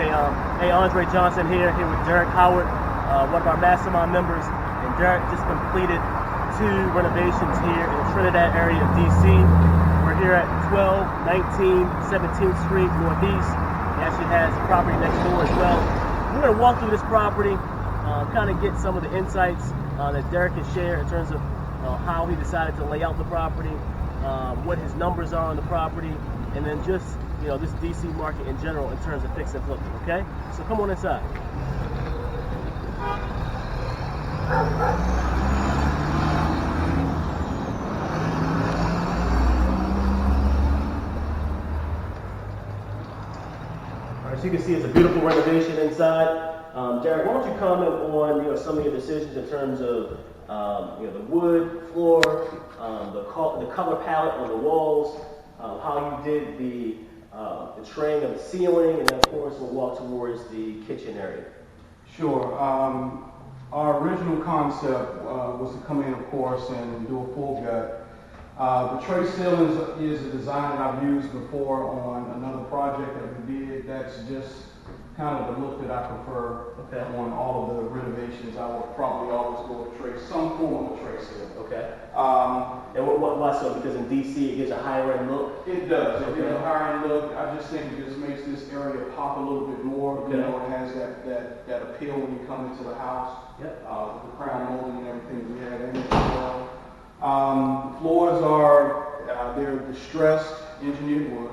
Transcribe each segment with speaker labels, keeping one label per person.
Speaker 1: Okay, hey, Andre Johnson here with Derek Howard, one of our Mastermind members, and Derek just completed 2 renovations here in the Trinidad area of DC. We're here at 1219 17th Street Northeast. He actually has a property next door as well. We're going to walk through this property, kind of get some of the insights that Derek can share in terms of how he decided to lay out the property, what his numbers are on the property, and then just this DC market in general in terms of fix and flipping. Okay, so come on inside. All right, so you can see it's a beautiful renovation inside. Derek, why don't you comment on some of your decisions in terms of the wood floor, the color palette on the walls, how you did the traying of the ceiling, and then of course we'll walk towards the kitchen area.
Speaker 2: Sure. Our original concept was to come in, of course, and do a full gut. The tray ceiling is a design that I've used before on another project that we did. That's just kind of the look that I prefer on all of the renovations. I would probably always go with tray, some form of a tray ceiling.
Speaker 1: Okay. And why so? Because in DC it gives a higher end look?
Speaker 2: It does. It gives a higher end look. I just think it just makes this area pop a little bit more.
Speaker 1: Okay.
Speaker 2: It has that appeal when you come into the house.
Speaker 1: Yep.
Speaker 2: With the crown molding and everything we had in it as well. Floors are they're distressed engineered wood,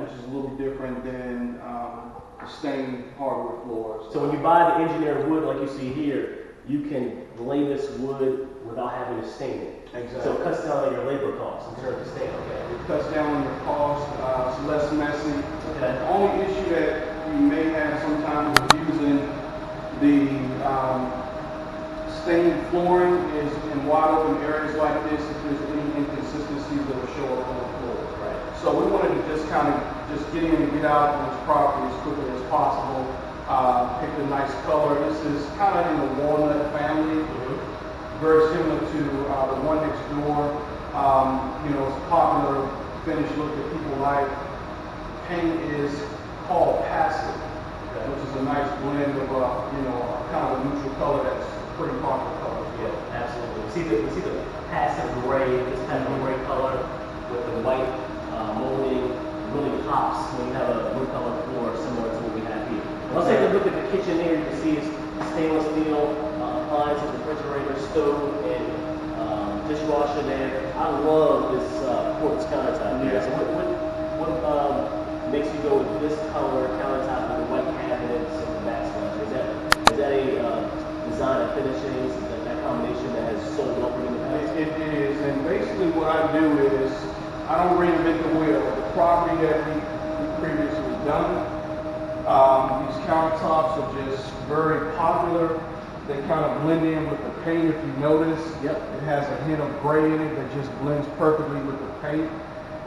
Speaker 2: which is a little different than the stained hardwood floors.
Speaker 1: So when you buy the engineered wood like you see here, you can lay this wood without having to stain it.
Speaker 2: Exactly.
Speaker 1: So it cuts down on your labor costs in terms of staining.
Speaker 2: It cuts down on your cost. It's less messy.
Speaker 1: Okay.
Speaker 2: The only issue that you may have sometimes with using the stained flooring is in wide open areas like this, if there's any inconsistencies that will show up on the floor.
Speaker 1: Right.
Speaker 2: So we wanted to just kind of get in and get out of this property as quickly as possible. Pick a nice color. This is kind of in the walnut family, very similar to the one next door. It's a popular finish look that people like. Paint is called passive, which is a nice blend of kind of a neutral color that's pretty popular color.
Speaker 1: Yeah, absolutely. We see the passive gray, this kind of gray color with the white molding really pops when you have a blue color floor similar to what we have here. Let's take a look at the kitchen here. You can see it's stainless steel appliances, refrigerator, stove, and dishwasher there. I love this quartz countertop here. So what makes you go with this color countertop with the white cabinets and the backsplash? Is that a design and finishings, that combination that has sold well for you in the past?
Speaker 2: It is, and basically what I do is I don't reinvent the wheel. The property that we previously done, these countertops are just very popular. They kind of blend in with the paint if you notice.
Speaker 1: Yep.
Speaker 2: It has a hint of gray in it that just blends perfectly with the paint.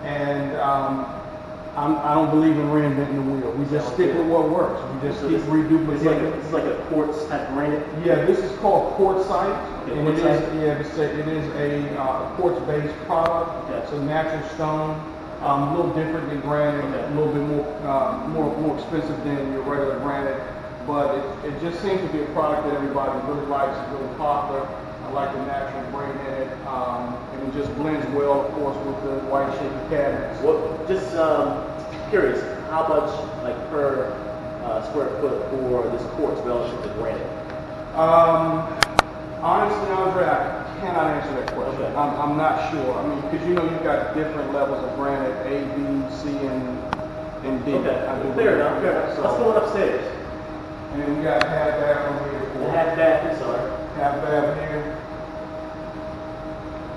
Speaker 2: And I don't believe in reinventing the wheel. We just stick with what works. We just keep reduplicating.
Speaker 1: It's like a quartz type granite?
Speaker 2: Yeah, this is called quartzite.
Speaker 1: Okay,
Speaker 2: And it is a quartz-based product.
Speaker 1: Okay.
Speaker 2: It's a natural stone. A little different than granite, a little bit more expensive than your regular granite, but it just seems to be a product that everybody really likes. It's really popular. I like the natural grain in it, and it just blends well, of course, with the white shaky cabinets.
Speaker 1: Just curious, how much per square foot for this quartz relative to granite?
Speaker 2: Honestly, Andre, I cannot answer that question.
Speaker 1: Okay.
Speaker 2: I'm not sure. I mean, because you've got different levels of granite, A, B, C, and D.
Speaker 1: Okay, fair enough. So, let's go upstairs.
Speaker 2: And then we got half bath over here.
Speaker 1: Half bath, sorry.
Speaker 2: Half bath here.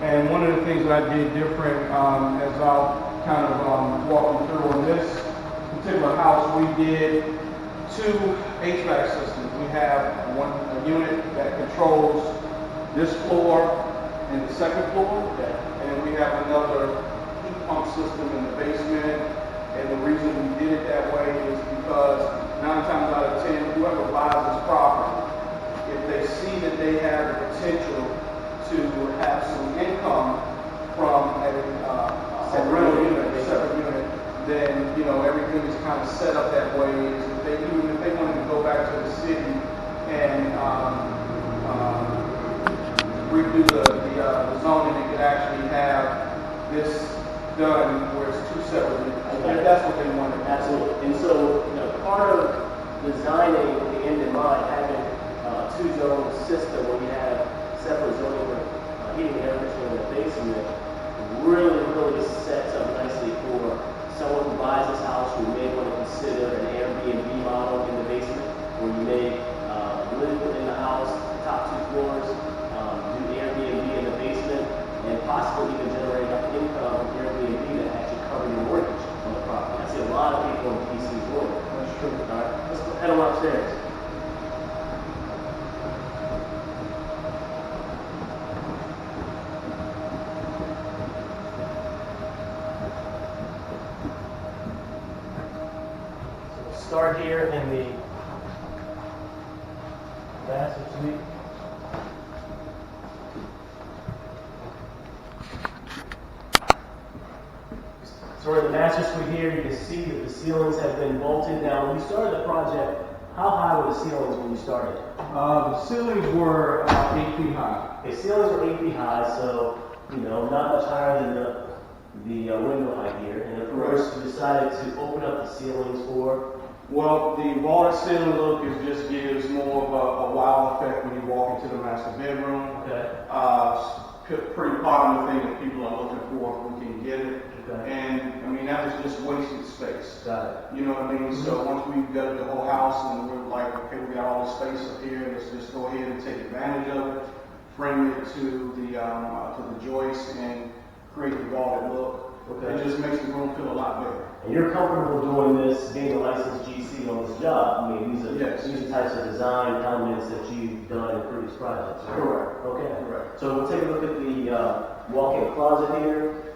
Speaker 2: And one of the things that I did different, as I'll kind of walk you through on this particular house, we did 2 HVAC systems. We have a unit that controls this floor and the second floor, and we have another heat pump system in the basement. And the reason we did it that way is because 9 times out of 10, whoever buys this property, if they see that they have the potential to have some income from a rental unit, a separate unit, then you know, everything is kind of set up that way. Is if they, even if they wanted to go back to the city and redo the zoning, they could actually have this done where it's two separate units. If that's what they wanted.
Speaker 1: Absolutely. And so, you know, part of designing with the end in mind, having a two-zone system where you have separate zoning for heating and air conditioning in the basement really sets up nicely for someone who buys this house who may want to consider an Airbnb model in the basement, where you may live within the house, top 2 floors, do the Airbnb in the basement, and possibly even generate enough income from Airbnb to actually cover your mortgage on the property. I see a lot of people in DC doing it.
Speaker 2: That's true.
Speaker 1: All right, let's head on upstairs. Start here in the master suite. So we're in the master suite here. You can see that the ceilings have been bolted. Now, when you started the project, how high were the ceilings when you started?
Speaker 2: The ceilings were 8 feet high.
Speaker 1: Okay, ceilings were 8 feet high, so you know, not much higher than the window height here. And of course, you decided to open up the ceilings for.
Speaker 2: Well, the vaulted ceiling look just gives more of a wow effect when you walk into the master bedroom.
Speaker 1: Okay.
Speaker 2: Pretty popular thing that people are looking for if we can get it.
Speaker 1: Okay.
Speaker 2: And I mean, that was just wasted space.
Speaker 1: Got it.
Speaker 2: You know what I mean? So once we gutted the whole house and we're like, okay, we got all the space up here, let's just go ahead and take advantage of it, frame it to the joist and create the vaulted look.
Speaker 1: Okay.
Speaker 2: It just makes the room feel a lot better.
Speaker 1: And you're comfortable doing this, being a licensed GC on this job. I mean, these are the types of design elements that you've done in previous projects, right?
Speaker 2: Correct.
Speaker 1: Okay.
Speaker 2: Correct.
Speaker 1: So we'll take a look at the walk-in closet here.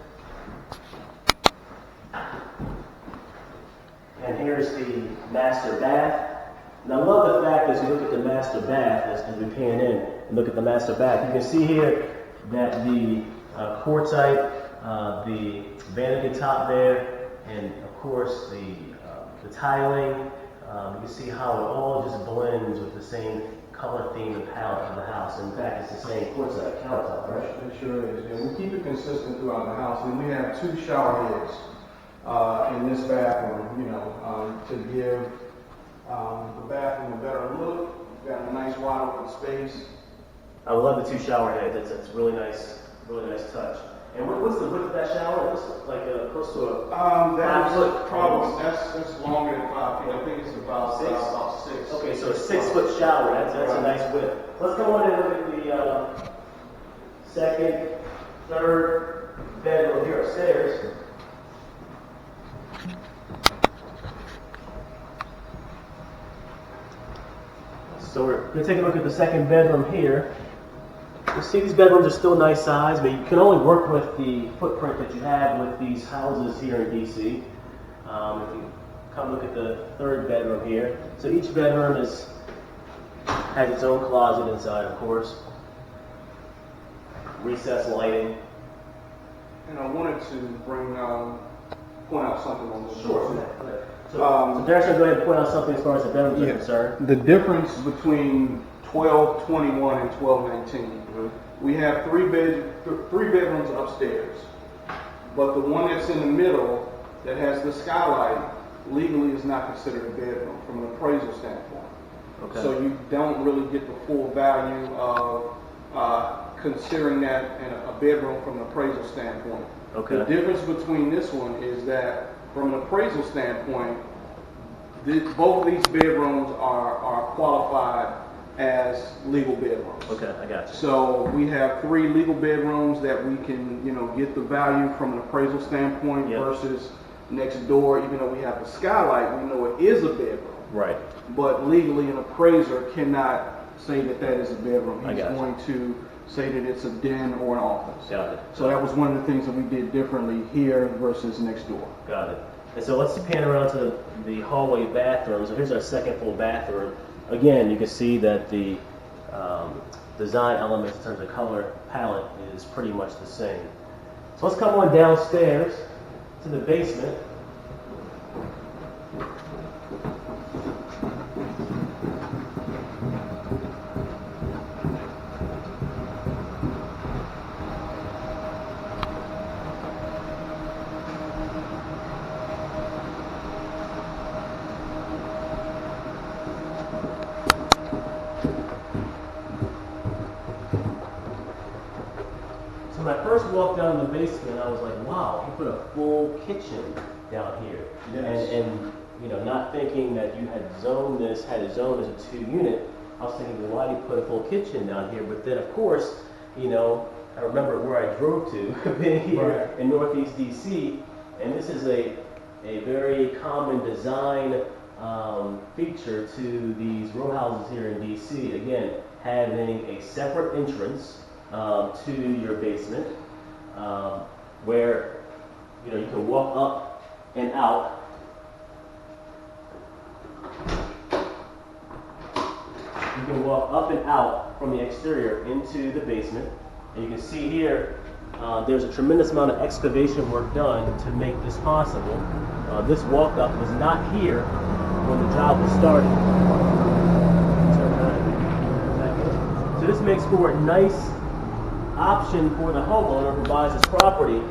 Speaker 1: And here's the master bath. Now I love the fact as you look at the master bath, as we pan in and look at the master bath, you can see here that the quartzite, the vanity top there, and of course the tiling. You can see how it all just blends with the same color theme and palette of the house. In fact, it's the same quartzite countertop, right?
Speaker 2: It sure is. And we keep it consistent throughout the house. And we have 2 shower heads in this bathroom, you know, to give the bathroom a better look. We've got a nice wide open space.
Speaker 1: I love the 2 shower heads. It's really nice touch. And what's the width of that shower? It looks like close to a 5 foot.
Speaker 2: Probably that's longer than 5 feet. I think it's about 6.
Speaker 1: Okay, so a 6 foot shower. That's a nice width. Let's go on and look at the second, third bedroom here upstairs. So we're going to take a look at the second bedroom here. You see these bedrooms are still nice size, but you can only work with the footprint that you have with these houses here in DC. If you come look at the third bedroom here, so each bedroom has its own closet inside, of course. Recessed lighting.
Speaker 2: And I wanted to point out something on this.
Speaker 1: Sure. So Darren, go ahead and point out something as far as the bedrooms are concerned.
Speaker 2: The difference between 1221 and 1219. We have 3 bedrooms upstairs, but the one that's in the middle that has the skylight legally is not considered a bedroom from an appraisal standpoint. Okay. So you don't really get the full value of considering that in a bedroom from an appraisal standpoint.
Speaker 1: Okay.
Speaker 2: The difference between this one is that from an appraisal standpoint, both of these bedrooms are qualified as legal bedrooms.
Speaker 1: Okay, I got you.
Speaker 2: So we have 3 legal bedrooms that we can, you know, get the value from an appraisal standpoint versus next door. Even though we have the skylight, we know it is a bedroom.
Speaker 1: Right.
Speaker 2: But legally, an appraiser cannot say that that is a bedroom. He's going to say that it's a den or an office.
Speaker 1: Got it.
Speaker 2: So that was one of the things that we did differently here versus next door.
Speaker 1: Got it. And so let's pan around to the hallway bathroom. So here's our second full bathroom. Again, you can see that the design elements in terms of color palette is pretty much the same. So let's come on downstairs to the basement. walked down the basement, I was like, wow, he put a full kitchen down here.
Speaker 2: Yes.
Speaker 1: And you know, not thinking that you had zoned this, had it zoned as a 2-unit, I was thinking, well, why did you put a full kitchen down here? But then, of course, you know, I remember where I drove to, being here in Northeast DC, and this is a very common design feature to these row houses here in DC. Again, having a separate entrance to your basement, where you know you can walk up and out. You can walk up and out from the exterior into the basement, and you can see here there's a tremendous amount of excavation work done to make this possible. This walk-up was not here when the job was started. So this makes for a nice option for the homeowner who buys this property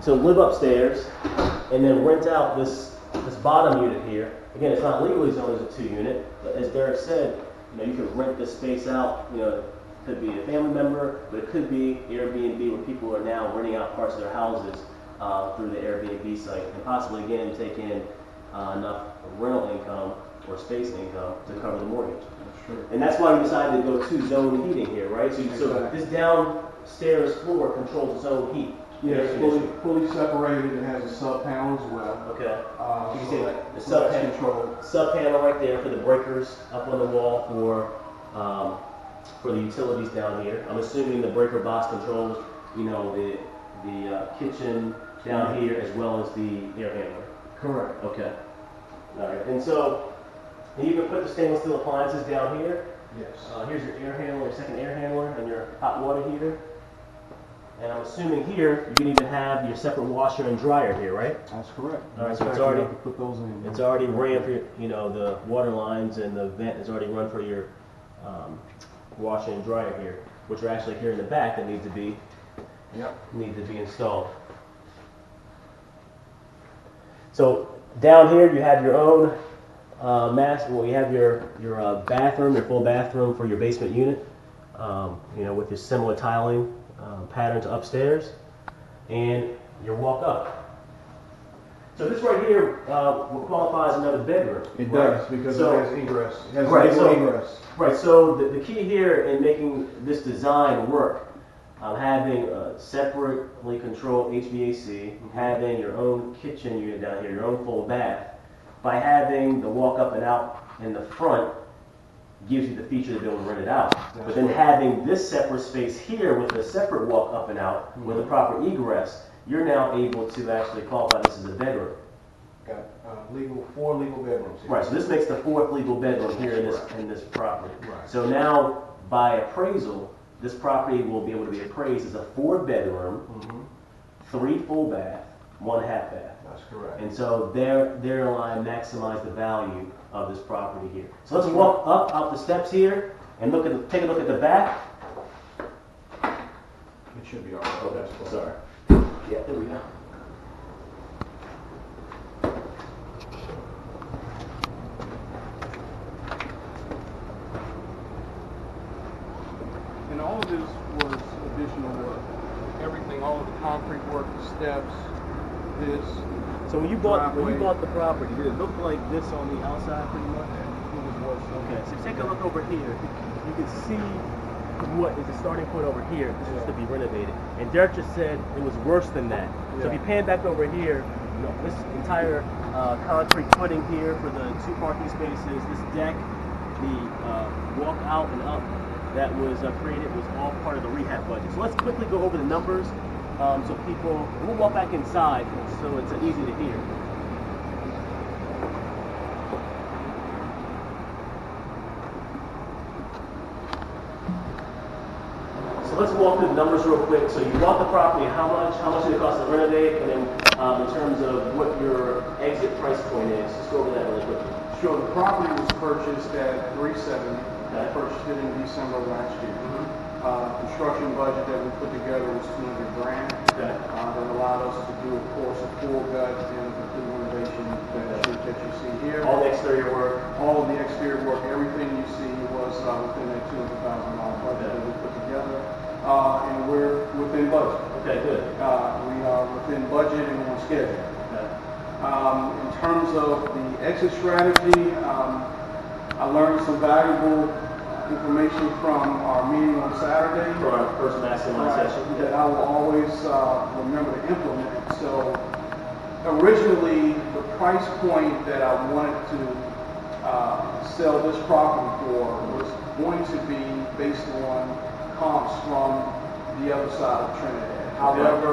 Speaker 1: to live upstairs and then rent out this bottom unit here. Again, it's not legally zoned as a 2-unit, but as Derek said, you know, you can rent this space out. You know, it could be a family member, but it could be Airbnb, where people are now renting out parts of their houses through the Airbnb site, and possibly again take in enough rental income or space income to cover the mortgage.
Speaker 2: That's true.
Speaker 1: And that's why we decided to go 2 zone heating here, right? So this downstairs floor controls zone heat.
Speaker 2: Yes, fully separated. It has a sub panel as well.
Speaker 1: Okay. You can see the sub panel right there for the breakers up on the wall for the utilities down here. I'm assuming the breaker box controls, you know, the kitchen down here as well as the air handler.
Speaker 2: Correct.
Speaker 1: Okay. All right. And so you can put the stainless steel appliances down here.
Speaker 2: Yes.
Speaker 1: Here's your air handler, your second air handler, and your hot water heater. And I'm assuming here you can even have your separate washer and dryer here, right?
Speaker 2: That's correct.
Speaker 1: All right, so it's already
Speaker 2: put those in.
Speaker 1: It's already ran for your, you know, the water lines, and the vent is already run for your washer and dryer here, which are actually here in the back that need to be installed. So down here you have your own you have your bathroom, your full bathroom for your basement unit, you know, with your similar tiling pattern to upstairs, and your walk up. So this right here will qualify as another bedroom.
Speaker 2: It does, because it has egress. It has egress.
Speaker 1: Right, so the key here in making this design work, having a separately controlled HVAC, having your own kitchen unit down here, your own full bath, by having the walk up and out in the front, gives you the feature to be able to rent it out. But then having this separate space here with a separate walk up and out with a proper egress, you're now able to actually qualify this as a bedroom.
Speaker 2: Got 4 legal bedrooms here.
Speaker 1: Right, so this makes the 4th legal bedroom here in this property.
Speaker 2: Right.
Speaker 1: So now, by appraisal, this property will be able to be appraised as a 4-bedroom, 3 full bath, 1 half bath.
Speaker 2: That's correct.
Speaker 1: And so therein maximize the value of this property here. So let's walk up out the steps here and take a look at the back.
Speaker 2: It should be all right.
Speaker 1: Okay, sorry. Yeah, there we go.
Speaker 2: And all of this was additional work. Everything, all of the concrete work, the steps, this.
Speaker 1: So when you bought the property, did it look like this on the outside pretty much?
Speaker 2: It was worse.
Speaker 1: Okay, so take a look over here. You can see what is the starting point over here. This is to be renovated. And Derek just said it was worse than that. So if you pan back over here, you know, this entire concrete footing here for the 2 parking spaces, this deck, the walk out and up that was created was all part of the rehab budget. So let's quickly go over the numbers so people, we'll walk back inside so it's easy to hear. So let's walk through the numbers real quick. So you bought the property, how much did it cost to renovate, and then in terms of what your exit price point is, just go over that really quickly.
Speaker 2: Sure, the property was purchased at $370,000. I purchased it in December of last year. Construction budget that we put together was $200,000.
Speaker 1: Okay.
Speaker 2: That allowed us to do, of course, a full gut and a complete renovation that you see here.
Speaker 1: All the exterior work.
Speaker 2: All of the exterior work, everything you see was within that $200,000 budget that we put together. and we're within budget.
Speaker 1: Okay, good.
Speaker 2: We are within budget and on schedule.
Speaker 1: Okay.
Speaker 2: In terms of the exit strategy, I learned some valuable information from our meeting on Saturday.
Speaker 1: For our first mastermind session.
Speaker 2: That I will always remember to implement. So originally, the price point that I wanted to sell this property for was going to be based on comps from the other side of Trinidad. However,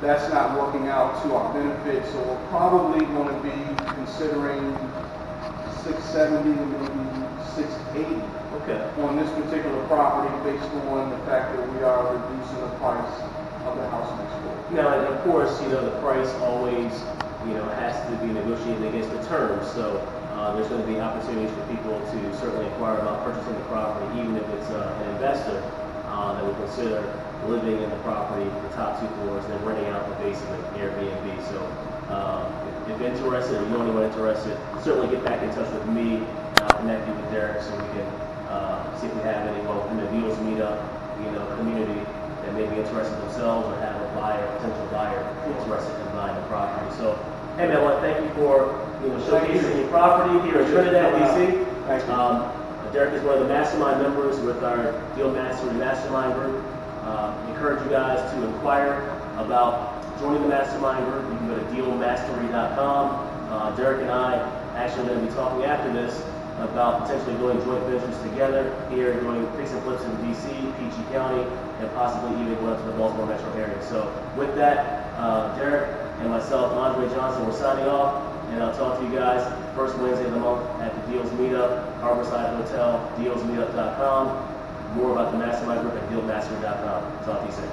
Speaker 2: that's not working out to our benefit, so we're probably going to be considering 670 to maybe 680 on this particular property based on the fact that we are reducing the price of the house next door.
Speaker 1: Now, and of course, the price always, has to be negotiated against the terms. So there's going to be opportunities for people to certainly inquire about purchasing the property, even if it's an investor that would consider living in the property, the top 2 floors, and then renting out the basement, Airbnb. So if interested, or you know anyone interested, certainly get back in touch with me, and I'll connect you with Derek so we can see if we have anyone in the deals meetup, community that may be interested themselves or have a potential buyer interested in buying the property. So, hey man, I want to thank you for showcasing your property here in Trinidad, DC. Derek is one of the mastermind members with our Deal Mastery Mastermind group. Encourage you guys to inquire about joining the mastermind group. You can go to dealmastery.com. Derek and I actually are going to be talking after this about potentially doing joint ventures together here, doing fix and flips in DC, PG County, and possibly even going up to the Baltimore metro area. So with that, Derek and myself, Andre Johnson, we're signing off, and I'll talk to you guys first Wednesday of the month at the Deals Meetup, Harborside Hotel, dealsmeetup.com. More about the Mastermind Group at dealmastery.com. Talk to you soon.